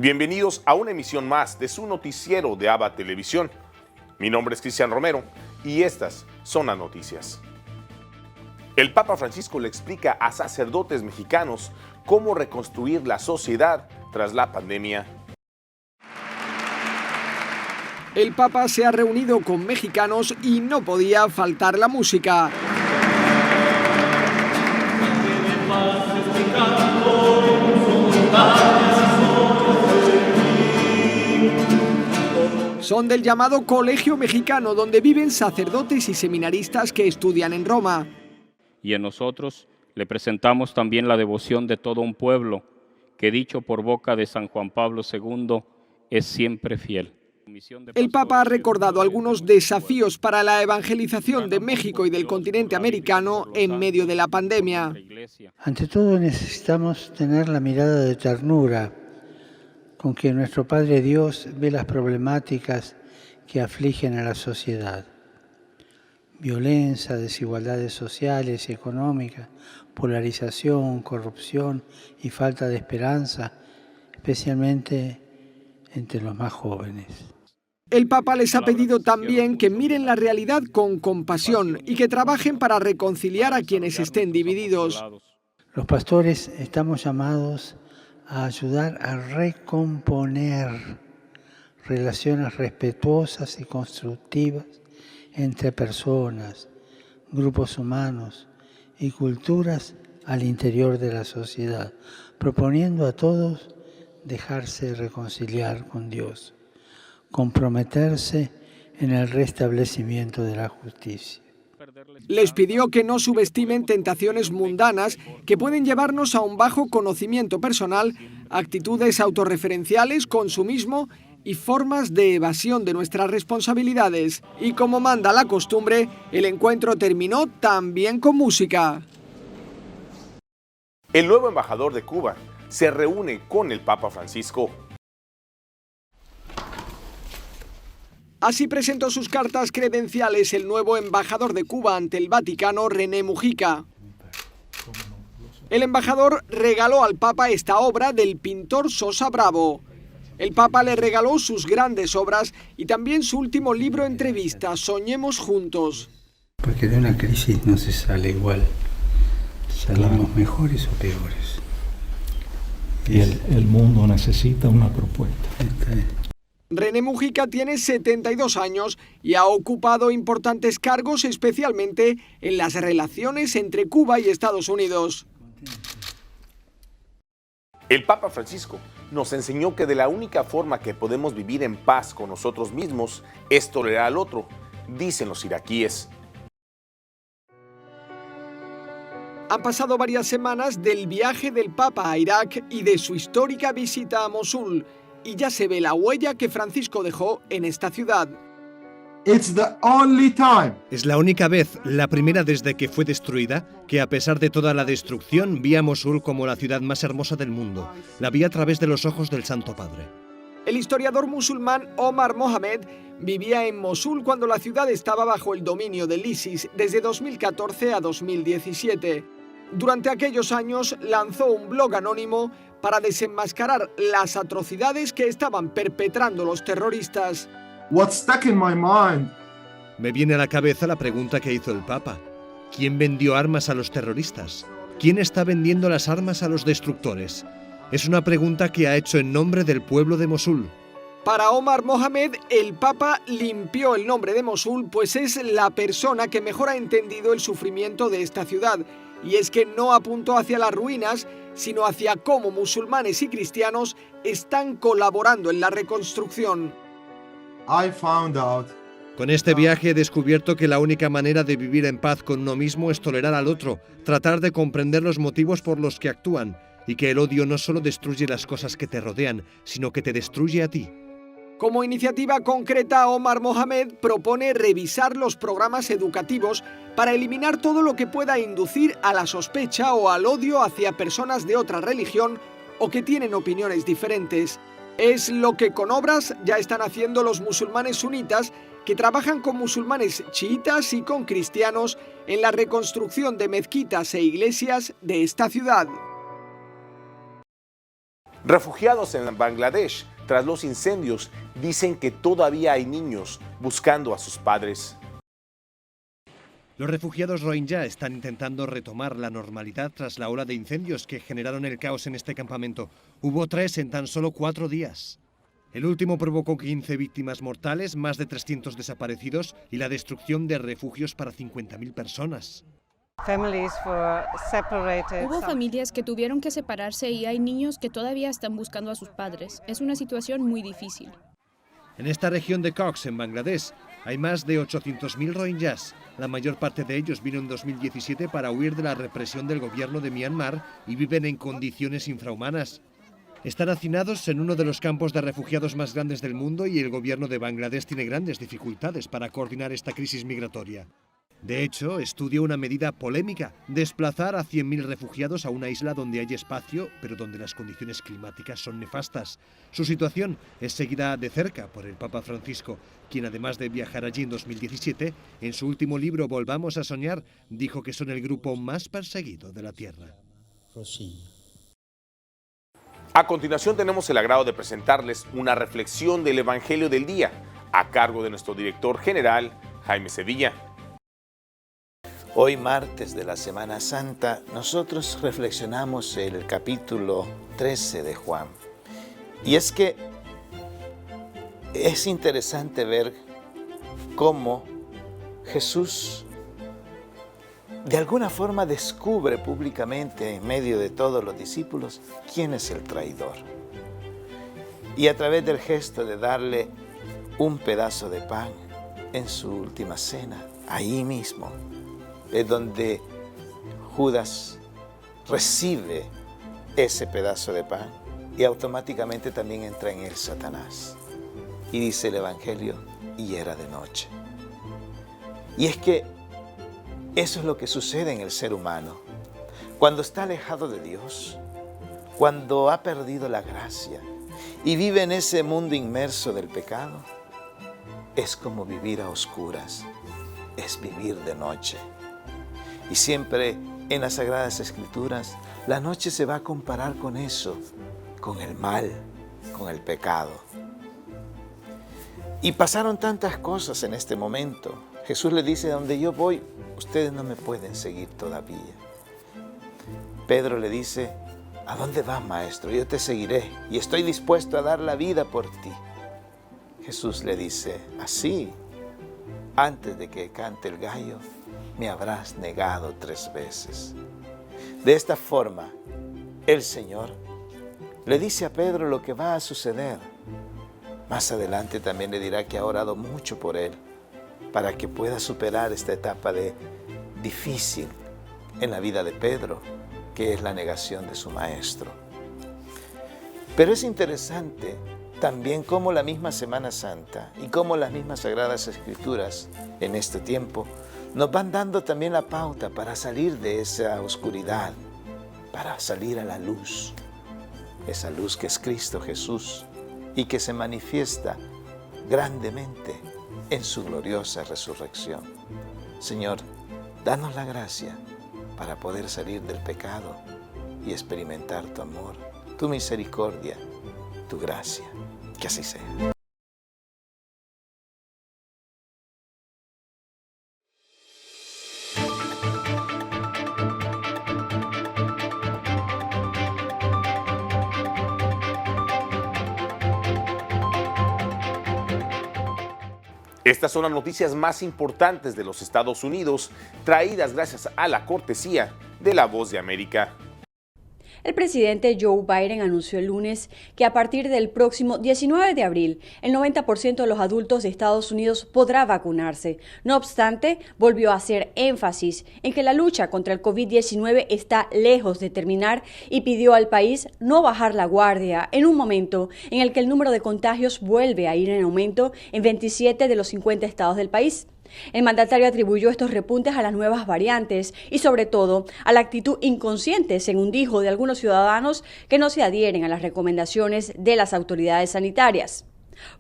Bienvenidos a una emisión más de su noticiero de ABA Televisión. Mi nombre es Cristian Romero y estas son las noticias. El Papa Francisco le explica a sacerdotes mexicanos cómo reconstruir la sociedad tras la pandemia. El Papa se ha reunido con mexicanos y no podía faltar la música. Son del llamado Colegio Mexicano, donde viven sacerdotes y seminaristas que estudian en Roma. Y en nosotros le presentamos también la devoción de todo un pueblo, que dicho por boca de San Juan Pablo II, es siempre fiel. El Papa ha recordado algunos desafíos para la evangelización de México y del continente americano en medio de la pandemia. Ante todo necesitamos tener la mirada de ternura con que nuestro Padre Dios ve las problemáticas que afligen a la sociedad. Violencia, desigualdades sociales y económicas, polarización, corrupción y falta de esperanza, especialmente entre los más jóvenes. El Papa les ha pedido también que miren la realidad con compasión y que trabajen para reconciliar a quienes estén divididos. Los pastores estamos llamados a ayudar a recomponer relaciones respetuosas y constructivas entre personas, grupos humanos y culturas al interior de la sociedad, proponiendo a todos dejarse reconciliar con Dios, comprometerse en el restablecimiento de la justicia. Les pidió que no subestimen tentaciones mundanas que pueden llevarnos a un bajo conocimiento personal, actitudes autorreferenciales, consumismo y formas de evasión de nuestras responsabilidades. Y como manda la costumbre, el encuentro terminó también con música. El nuevo embajador de Cuba se reúne con el Papa Francisco. Así presentó sus cartas credenciales el nuevo embajador de Cuba ante el Vaticano, René Mujica. El embajador regaló al Papa esta obra del pintor Sosa Bravo. El Papa le regaló sus grandes obras y también su último libro entrevista, Soñemos Juntos. Porque de una crisis no se sale igual, salimos mejores o peores. Y el mundo necesita una propuesta. René Mujica tiene 72 años y ha ocupado importantes cargos, especialmente en las relaciones entre Cuba y Estados Unidos. El Papa Francisco nos enseñó que de la única forma que podemos vivir en paz con nosotros mismos es tolerar al otro, dicen los iraquíes. Han pasado varias semanas del viaje del Papa a Irak y de su histórica visita a Mosul, y ya se ve la huella que Francisco dejó en esta ciudad. It's the only time. Es la única vez, la primera desde que fue destruida, que a pesar de toda la destrucción vi a Mosul como la ciudad más hermosa del mundo. La vi a través de los ojos del Santo Padre. El historiador musulmán Omar Mohamed vivía en Mosul cuando la ciudad estaba bajo el dominio del ISIS desde 2014 a 2017. Durante aquellos años lanzó un blog anónimo para desenmascarar las atrocidades que estaban perpetrando los terroristas. What's stuck in my mind? Me viene a la cabeza la pregunta que hizo el Papa. ¿Quién vendió armas a los terroristas? ¿Quién está vendiendo las armas a los destructores? Es una pregunta que ha hecho en nombre del pueblo de Mosul. Para Omar Mohamed, el Papa limpió el nombre de Mosul, pues es la persona que mejor ha entendido el sufrimiento de esta ciudad. Y es que no apuntó hacia las ruinas, sino hacia cómo musulmanes y cristianos están colaborando en la reconstrucción. I found out. Con este viaje he descubierto que la única manera de vivir en paz con uno mismo es tolerar al otro, tratar de comprender los motivos por los que actúan, y que el odio no solo destruye las cosas que te rodean, sino que te destruye a ti. Como iniciativa concreta, Omar Mohamed propone revisar los programas educativos para eliminar todo lo que pueda inducir a la sospecha o al odio hacia personas de otra religión o que tienen opiniones diferentes. Es lo que con obras ya están haciendo los musulmanes sunitas, que trabajan con musulmanes chiitas y con cristianos en la reconstrucción de mezquitas e iglesias de esta ciudad. Refugiados en Bangladesh tras los incendios dicen que todavía hay niños buscando a sus padres. Los refugiados Rohingya están intentando retomar la normalidad tras la ola de incendios que generaron el caos en este campamento. Hubo 3 en tan solo 4 días. El último provocó 15 víctimas mortales, más de 300 desaparecidos y la destrucción de refugios para 50.000 personas. Hubo familias que tuvieron que separarse y hay niños que todavía están buscando a sus padres. Es una situación muy difícil. En esta región de Cox's, en Bangladesh, hay más de 800.000 rohingyas. La mayor parte de ellos vino en 2017 para huir de la represión del gobierno de Myanmar y viven en condiciones infrahumanas. Están hacinados en uno de los campos de refugiados más grandes del mundo y el gobierno de Bangladesh tiene grandes dificultades para coordinar esta crisis migratoria. De hecho, estudia una medida polémica, desplazar a 100.000 refugiados a una isla donde hay espacio, pero donde las condiciones climáticas son nefastas. Su situación es seguida de cerca por el Papa Francisco, quien además de viajar allí en 2017, en su último libro Volvamos a soñar, dijo que son el grupo más perseguido de la Tierra. A continuación tenemos el agrado de presentarles una reflexión del Evangelio del Día, a cargo de nuestro director general, Jaime Sevilla. Hoy, martes de la Semana Santa, nosotros reflexionamos el capítulo 13 de Juan. Y es que es interesante ver cómo Jesús de alguna forma descubre públicamente en medio de todos los discípulos quién es el traidor. Y a través del gesto de darle un pedazo de pan en su última cena, ahí mismo, es donde Judas recibe ese pedazo de pan y automáticamente también entra en él Satanás. Y dice el Evangelio, y era de noche. Y es que eso es lo que sucede en el ser humano. Cuando está alejado de Dios, cuando ha perdido la gracia y vive en ese mundo inmerso del pecado, es como vivir a oscuras, es vivir de noche. Y siempre en las Sagradas Escrituras, la noche se va a comparar con eso, con el mal, con el pecado. Y pasaron tantas cosas en este momento. Jesús le dice, donde yo voy, ustedes no me pueden seguir todavía. Pedro le dice, ¿a dónde vas, maestro? Yo te seguiré y estoy dispuesto a dar la vida por ti. Jesús le dice, así, antes de que cante el gallo, me habrás negado 3 veces. De esta forma, el Señor le dice a Pedro lo que va a suceder. Más adelante también le dirá que ha orado mucho por él, para que pueda superar esta etapa difícil en la vida de Pedro, que es la negación de su maestro. Pero es interesante también cómo la misma Semana Santa y cómo las mismas Sagradas Escrituras en este tiempo nos van dando también la pauta para salir de esa oscuridad, para salir a la luz, esa luz que es Cristo Jesús y que se manifiesta grandemente en su gloriosa resurrección. Señor, danos la gracia para poder salir del pecado y experimentar tu amor, tu misericordia, tu gracia. Que así sea. Estas son las noticias más importantes de los Estados Unidos, traídas gracias a la cortesía de La Voz de América. El presidente Joe Biden anunció el lunes que a partir del próximo 19 de abril, el 90% de los adultos de Estados Unidos podrá vacunarse. No obstante, volvió a hacer énfasis en que la lucha contra el COVID-19 está lejos de terminar y pidió al país no bajar la guardia en un momento en el que el número de contagios vuelve a ir en aumento en 27 de los 50 estados del país. El mandatario atribuyó estos repuntes a las nuevas variantes y sobre todo a la actitud inconsciente, según dijo, de algunos ciudadanos que no se adhieren a las recomendaciones de las autoridades sanitarias.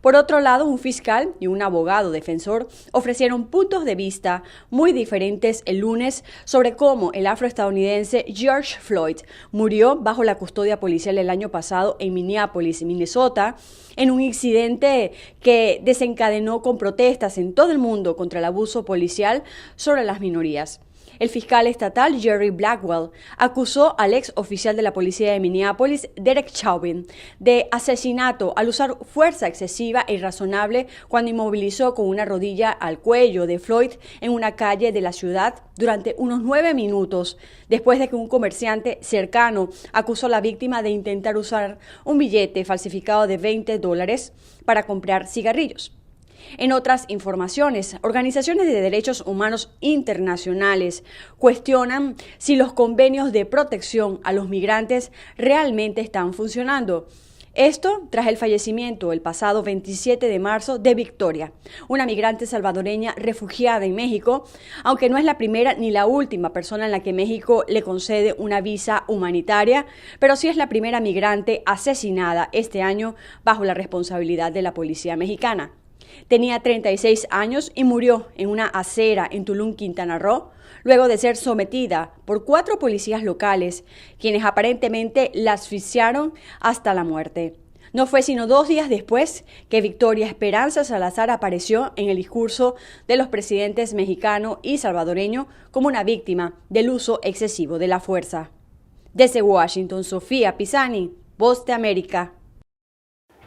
Por otro lado, un fiscal y un abogado defensor ofrecieron puntos de vista muy diferentes el lunes sobre cómo el afroestadounidense George Floyd murió bajo la custodia policial el año pasado en Minneapolis, Minnesota, en un incidente que desencadenó con protestas en todo el mundo contra el abuso policial sobre las minorías. El fiscal estatal Jerry Blackwell acusó al ex oficial de la policía de Minneapolis, Derek Chauvin, de asesinato al usar fuerza excesiva e irrazonable cuando inmovilizó con una rodilla al cuello de Floyd en una calle de la ciudad durante unos 9 minutos, después de que un comerciante cercano acusó a la víctima de intentar usar un billete falsificado de $20 para comprar cigarrillos. En otras informaciones, organizaciones de derechos humanos internacionales cuestionan si los convenios de protección a los migrantes realmente están funcionando. Esto tras el fallecimiento el pasado 27 de marzo de Victoria, una migrante salvadoreña refugiada en México, aunque no es la primera ni la última persona en la que México le concede una visa humanitaria, pero sí es la primera migrante asesinada este año bajo la responsabilidad de la policía mexicana. Tenía 36 años y murió en una acera en Tulum, Quintana Roo, luego de ser sometida por 4 policías locales, quienes aparentemente la asfixiaron hasta la muerte. No fue sino 2 días después que Victoria Esperanza Salazar apareció en el discurso de los presidentes mexicano y salvadoreño como una víctima del uso excesivo de la fuerza. Desde Washington, Sofía Pisani, Voz de América.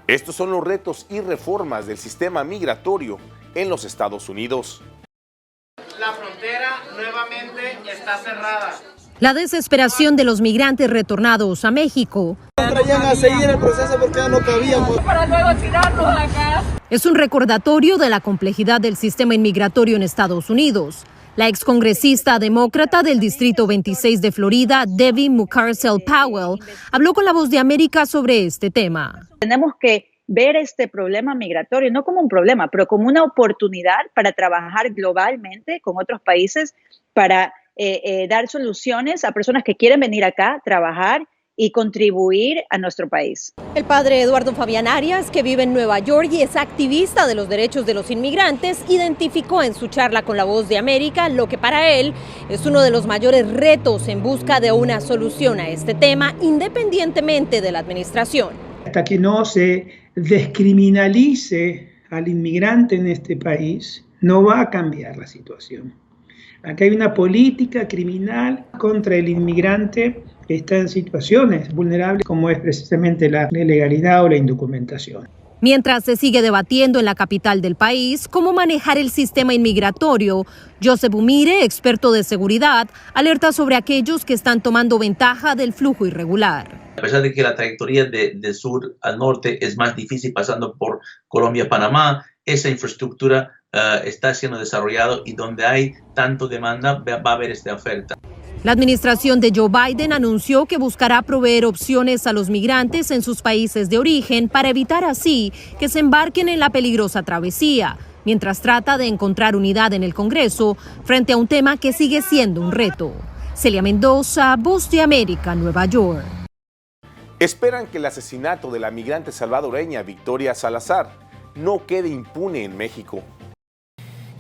Estos son los retos y reformas del sistema migratorio en los Estados Unidos. La frontera nuevamente está cerrada. La desesperación de los migrantes retornados a México. Traían a seguir el proceso porque ya no cabíamos. Para luego tirarnos acá. Es un recordatorio de la complejidad del sistema inmigratorio en Estados Unidos. La excongresista demócrata del Distrito 26 de Florida, Debbie Mucarsel Powell, habló con La Voz de América sobre este tema. Tenemos que ver este problema migratorio no como un problema, pero como una oportunidad para trabajar globalmente con otros países, para dar soluciones a personas que quieren venir acá, trabajar y contribuir a nuestro país. El padre Eduardo Fabián Arias, que vive en Nueva York y es activista de los derechos de los inmigrantes, identificó en su charla con La Voz de América lo que para él es uno de los mayores retos en busca de una solución a este tema, independientemente de la administración. Hasta que no se descriminalice al inmigrante en este país, no va a cambiar la situación. Acá hay una política criminal contra el inmigrante que está en situaciones vulnerables, como es precisamente la ilegalidad o la indocumentación. Mientras se sigue debatiendo en la capital del país cómo manejar el sistema inmigratorio, Joseph Umire, experto de seguridad, alerta sobre aquellos que están tomando ventaja del flujo irregular. A pesar de que la trayectoria de sur al norte es más difícil pasando por Colombia, Panamá, esa infraestructura está siendo desarrollada y donde hay tanto demanda va a haber esta oferta. La administración de Joe Biden anunció que buscará proveer opciones a los migrantes en sus países de origen para evitar así que se embarquen en la peligrosa travesía, mientras trata de encontrar unidad en el Congreso frente a un tema que sigue siendo un reto. Celia Mendoza, Voz de América, Nueva York. Esperan que el asesinato de la migrante salvadoreña Victoria Salazar no quede impune en México.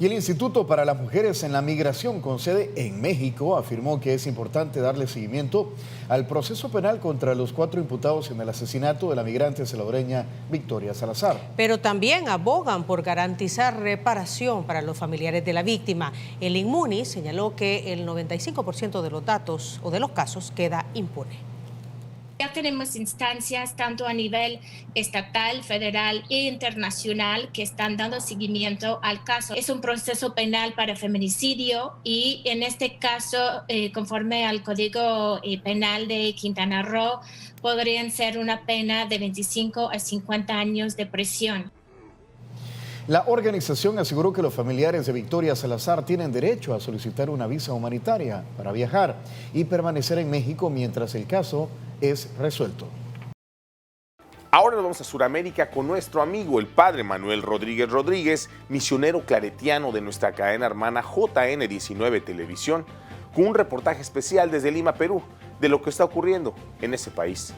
Y el Instituto para las Mujeres en la Migración, con sede en México, afirmó que es importante darle seguimiento al proceso penal contra los 4 imputados en el asesinato de la migrante salvadoreña Victoria Salazar. Pero también abogan por garantizar reparación para los familiares de la víctima. El INMUNI señaló que el 95% de los datos o de los casos queda impune. Ya tenemos instancias tanto a nivel estatal, federal e internacional que están dando seguimiento al caso. Es un proceso penal para feminicidio y en este caso, conforme al Código Penal de Quintana Roo, podrían ser una pena de 25 a 50 años de prisión. La organización aseguró que los familiares de Victoria Salazar tienen derecho a solicitar una visa humanitaria para viajar y permanecer en México mientras el caso es resuelto. Ahora nos vamos a Sudamérica con nuestro amigo, el padre Manuel Rodríguez Rodríguez, misionero claretiano de nuestra cadena hermana JN19 Televisión, con un reportaje especial desde Lima, Perú, de lo que está ocurriendo en ese país.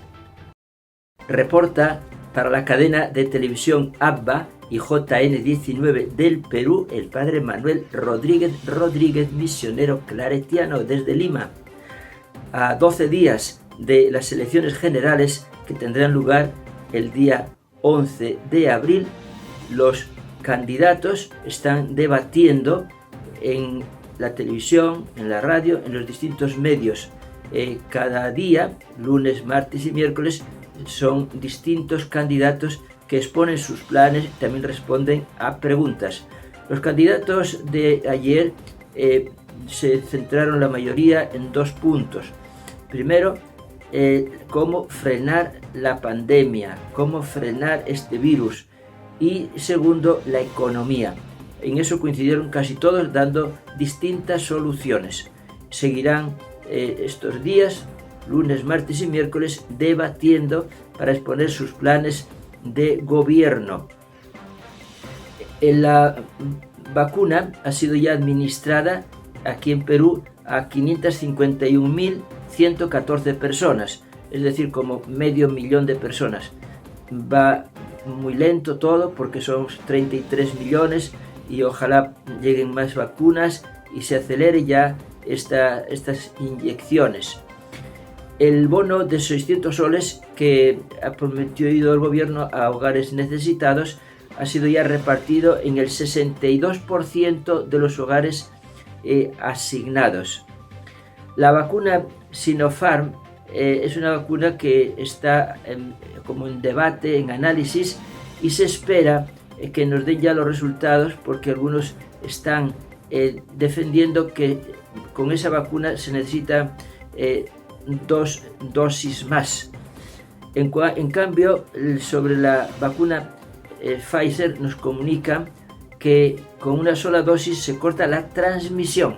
Reporta para la cadena de televisión ABBA y JN19 del Perú, el padre Manuel Rodríguez, misionero claretiano desde Lima. A 12 días de las elecciones generales que tendrán lugar el día 11 de abril, los candidatos están debatiendo en la televisión, en la radio, en los distintos medios. Cada día, lunes, martes y miércoles, son distintos candidatos que exponen sus planes y también responden a preguntas. Los candidatos de ayer se centraron la mayoría en 2 puntos. Primero, cómo frenar la pandemia, cómo frenar este virus. Y segundo, la economía. En eso coincidieron casi todos dando distintas soluciones. Seguirán estos días, lunes, martes y miércoles, debatiendo para exponer sus planes de gobierno. La vacuna ha sido ya administrada aquí en Perú a 551.114 personas, es decir, como medio millón de personas. Va muy lento todo porque son 33 millones y ojalá lleguen más vacunas y se acelere ya estas inyecciones. El bono de 600 soles que ha prometido el gobierno a hogares necesitados ha sido ya repartido en el 62% de los hogares asignados. La vacuna Sinopharm es una vacuna que está como en debate, en análisis, y se espera que nos den ya los resultados porque algunos están defendiendo que con esa vacuna se necesita 2 dosis más. En cambio, sobre la vacuna Pfizer nos comunica que con una sola dosis se corta la transmisión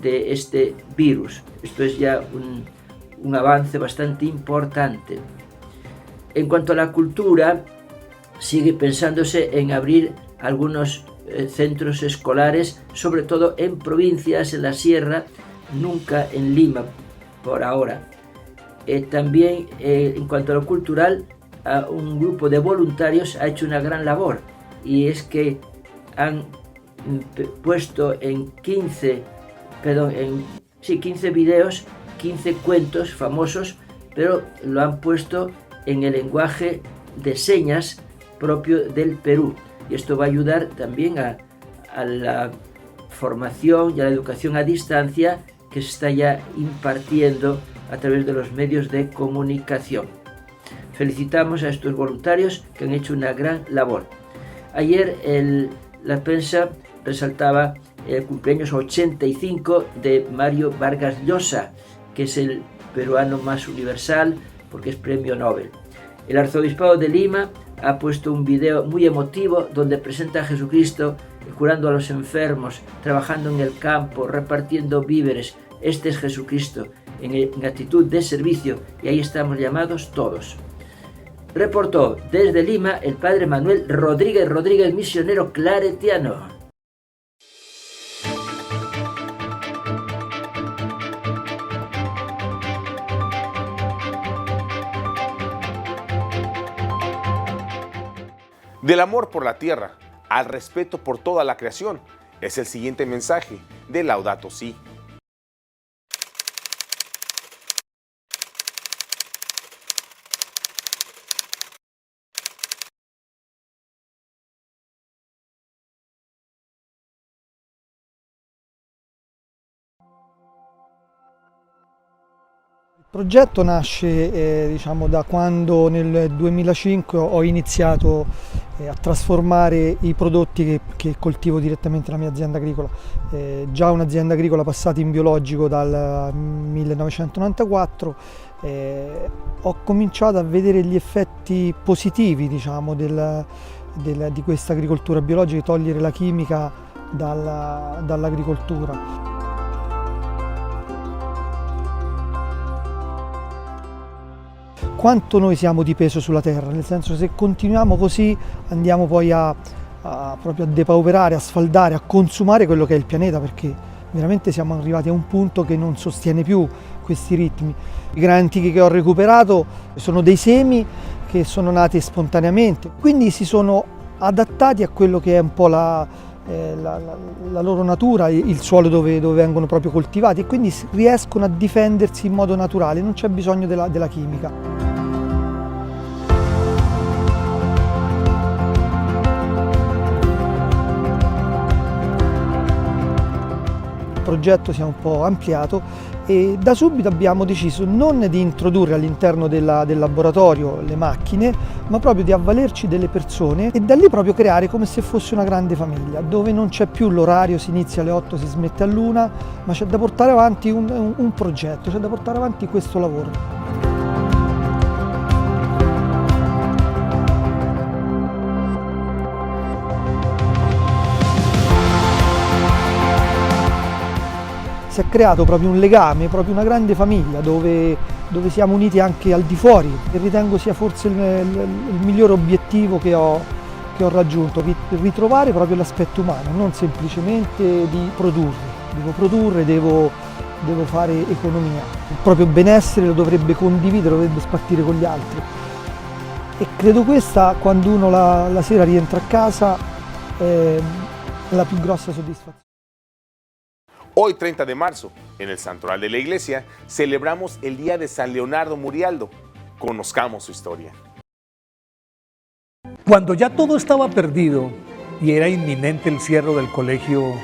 de este virus. Esto es ya un avance bastante importante. En cuanto a la cultura, sigue pensándose en abrir algunos centros escolares, sobre todo en provincias, en la sierra, nunca en Lima por ahora. También en cuanto a lo cultural, un grupo de voluntarios ha hecho una gran labor, y es que han puesto en 15 videos, 15 cuentos famosos, pero lo han puesto en el lenguaje de señas propio del Perú. Y esto va a ayudar también a la formación y a la educación a distancia que se está ya impartiendo a través de los medios de comunicación. Felicitamos a estos voluntarios que han hecho una gran labor. Ayer la prensa resaltaba el cumpleaños 85 de Mario Vargas Llosa, que es el peruano más universal porque es premio Nobel. El arzobispado de Lima ha puesto un video muy emotivo donde presenta a Jesucristo curando a los enfermos, trabajando en el campo, repartiendo víveres. Este es Jesucristo en actitud de servicio, y ahí estamos llamados todos. Reportó desde Lima el padre Manuel Rodríguez, misionero claretiano. Del amor por la tierra al respeto por toda la creación es el siguiente mensaje de Laudato Si. Il progetto nasce da quando nel 2005 ho iniziato a trasformare i prodotti che coltivo direttamente nella mia azienda agricola. Già un'azienda agricola passata in biologico dal 1994, ho cominciato a vedere gli effetti positivi di questa agricoltura biologica, togliere la chimica dall'agricoltura. Quanto noi siamo di peso sulla terra, nel senso, se continuiamo così andiamo poi proprio a depauperare, a sfaldare, a consumare quello che è il pianeta, perché veramente siamo arrivati a un punto che non sostiene più questi ritmi. I grani antichi che ho recuperato sono dei semi che sono nate spontaneamente, quindi si sono adattati a quello che è un po' la loro natura, il suolo dove vengono proprio coltivati, e quindi riescono a difendersi in modo naturale, non c'è bisogno della chimica. Il progetto si è un po' ampliato e da subito abbiamo deciso non di introdurre all'interno del laboratorio le macchine, ma proprio di avvalerci delle persone e da lì proprio creare come se fosse una grande famiglia, dove non c'è più l'orario, si inizia alle 8, si smette all'1, ma c'è da portare avanti un progetto, c'è da portare avanti questo lavoro. Si è creato proprio un legame, proprio una grande famiglia dove siamo uniti anche al di fuori, e ritengo sia forse il migliore obiettivo che ho raggiunto, ritrovare proprio l'aspetto umano, non semplicemente di produrre. Devo produrre, devo fare economia. Il proprio benessere lo dovrebbe condividere, lo dovrebbe spartire con gli altri. E credo questa, quando uno la sera rientra a casa, è la più grossa soddisfazione. Hoy, 30 de marzo, en el Santoral de la Iglesia, celebramos el Día de San Leonardo Murialdo. Conozcamos su historia. Cuando ya todo estaba perdido y era inminente el cierre del Colegio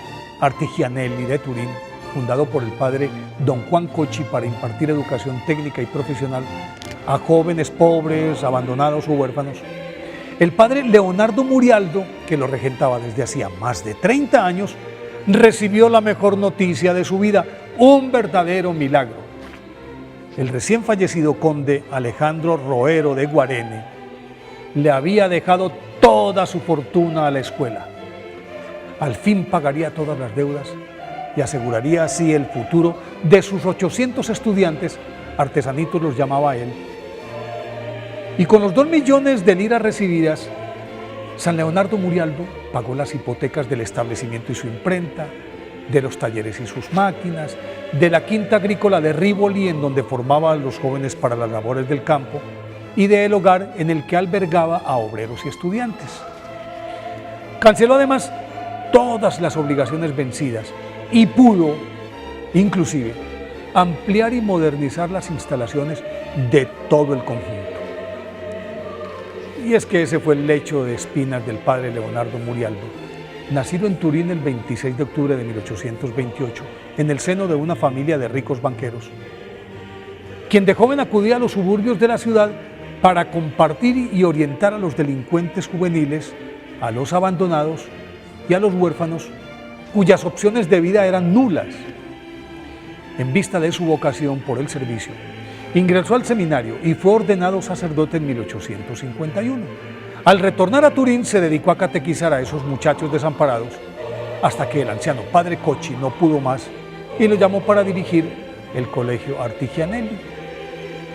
Artigianelli de Turín, fundado por el padre Don Juan Cocchi para impartir educación técnica y profesional a jóvenes pobres, abandonados o huérfanos, el padre Leonardo Murialdo, que lo regentaba desde hacía más de 30 años, recibió la mejor noticia de su vida, un verdadero milagro. El recién fallecido conde Alejandro Roero de Guarene le había dejado toda su fortuna a la escuela. Al fin pagaría todas las deudas y aseguraría así el futuro de sus 800 estudiantes, artesanitos los llamaba él. Y con los 2 millones de liras recibidas, San Leonardo Murialdo pagó las hipotecas del establecimiento y su imprenta, de los talleres y sus máquinas, de la quinta agrícola de Rivoli, en donde formaba a los jóvenes para las labores del campo, y del hogar en el que albergaba a obreros y estudiantes. Canceló además todas las obligaciones vencidas y pudo, inclusive, ampliar y modernizar las instalaciones de todo el conjunto. Y es que ese fue el lecho de espinas del padre Leonardo Murialdo, nacido en Turín el 26 de octubre de 1828, en el seno de una familia de ricos banqueros, quien de joven acudía a los suburbios de la ciudad para compartir y orientar a los delincuentes juveniles, a los abandonados y a los huérfanos, cuyas opciones de vida eran nulas. En vista de su vocación por el servicio, ingresó al seminario y fue ordenado sacerdote en 1851. Al retornar a Turín se dedicó a catequizar a esos muchachos desamparados, hasta que el anciano padre Cocchi no pudo más y lo llamó para dirigir el Colegio Artigianelli.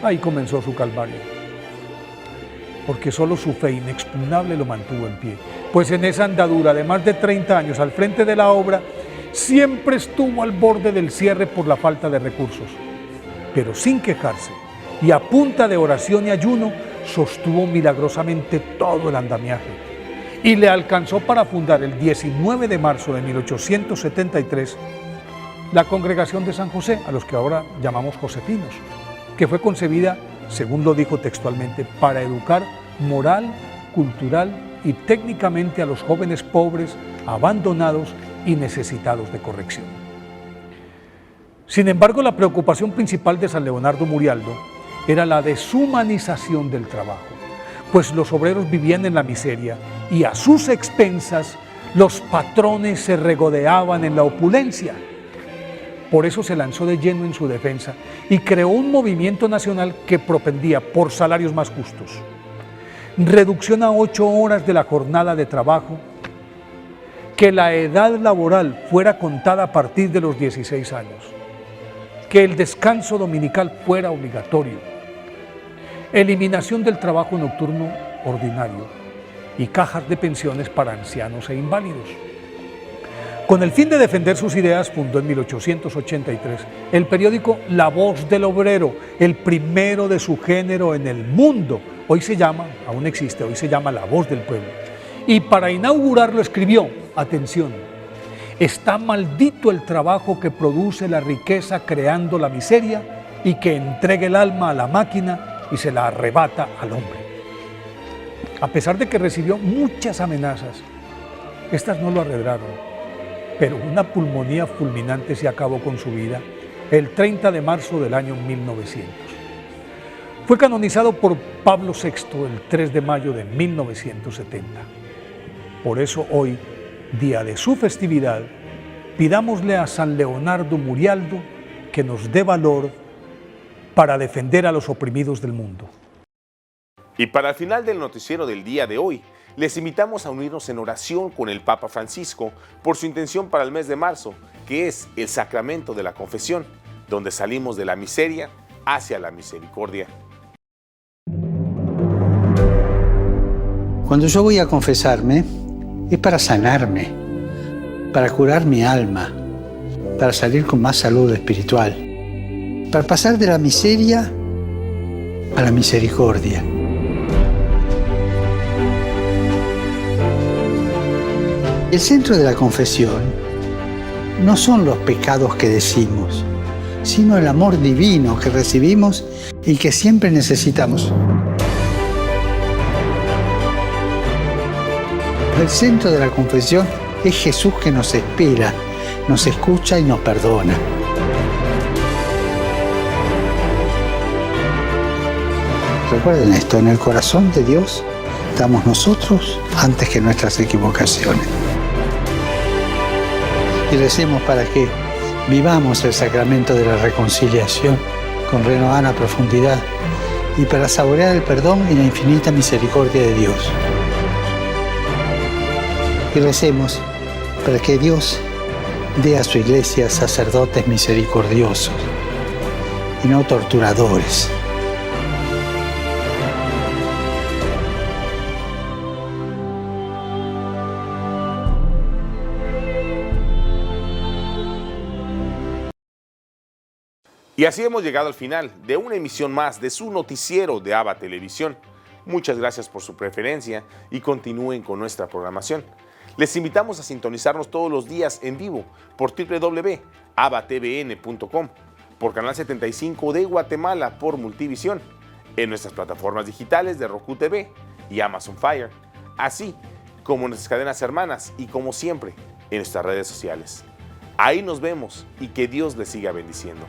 Ahí comenzó su calvario, porque solo su fe inexpugnable lo mantuvo en pie, pues en esa andadura de más de 30 años al frente de la obra, siempre estuvo al borde del cierre por la falta de recursos, pero sin quejarse y a punta de oración y ayuno sostuvo milagrosamente todo el andamiaje y le alcanzó para fundar el 19 de marzo de 1873 la Congregación de San José, a los que ahora llamamos josefinos, que fue concebida, según lo dijo textualmente, para educar moral, cultural y técnicamente a los jóvenes pobres, abandonados y necesitados de corrección. Sin embargo, la preocupación principal de San Leonardo Murialdo era la deshumanización del trabajo, pues los obreros vivían en la miseria y a sus expensas los patrones se regodeaban en la opulencia. Por eso se lanzó de lleno en su defensa y creó un movimiento nacional que propendía por salarios más justos, reducción a 8 horas de la jornada de trabajo, que la edad laboral fuera contada a partir de los 16 años, que el descanso dominical fuera obligatorio, eliminación del trabajo nocturno ordinario y cajas de pensiones para ancianos e inválidos. Con el fin de defender sus ideas, fundó en 1883 el periódico La Voz del Obrero, el primero de su género en el mundo. Hoy se llama, aún existe, hoy se llama La Voz del Pueblo. Y para inaugurarlo escribió, atención, está maldito el trabajo que produce la riqueza creando la miseria y que entrega el alma a la máquina y se la arrebata al hombre. A pesar de que recibió muchas amenazas, estas no lo arredraron. Pero una pulmonía fulminante se acabó con su vida el 30 de marzo del año 1900. Fue canonizado por Pablo VI el 3 de mayo de 1970. Por eso hoy, día de su festividad, pidámosle a San Leonardo Murialdo que nos dé valor para defender a los oprimidos del mundo. Y para el final del noticiero del día de hoy, les invitamos a unirnos en oración con el Papa Francisco por su intención para el mes de marzo, que es el sacramento de la confesión, donde salimos de la miseria hacia la misericordia. Cuando yo voy a confesarme, es para sanarme, para curar mi alma, para salir con más salud espiritual, para pasar de la miseria a la misericordia. El centro de la confesión no son los pecados que decimos, sino el amor divino que recibimos y que siempre necesitamos. El centro de la confesión es Jesús que nos espera, nos escucha y nos perdona. Recuerden esto, en el corazón de Dios estamos nosotros antes que nuestras equivocaciones. Y recemos para que vivamos el sacramento de la reconciliación con renovada profundidad y para saborear el perdón y la infinita misericordia de Dios. Y recemos para que Dios dé a su iglesia sacerdotes misericordiosos y no torturadores. Y así hemos llegado al final de una emisión más de su noticiero de ABA Televisión. Muchas gracias por su preferencia y continúen con nuestra programación. Les invitamos a sintonizarnos todos los días en vivo por www.abatvn.com, por Canal 75 de Guatemala por Multivisión, en nuestras plataformas digitales de Roku TV y Amazon Fire, así como en nuestras cadenas hermanas y como siempre en nuestras redes sociales. Ahí nos vemos y que Dios les siga bendiciendo.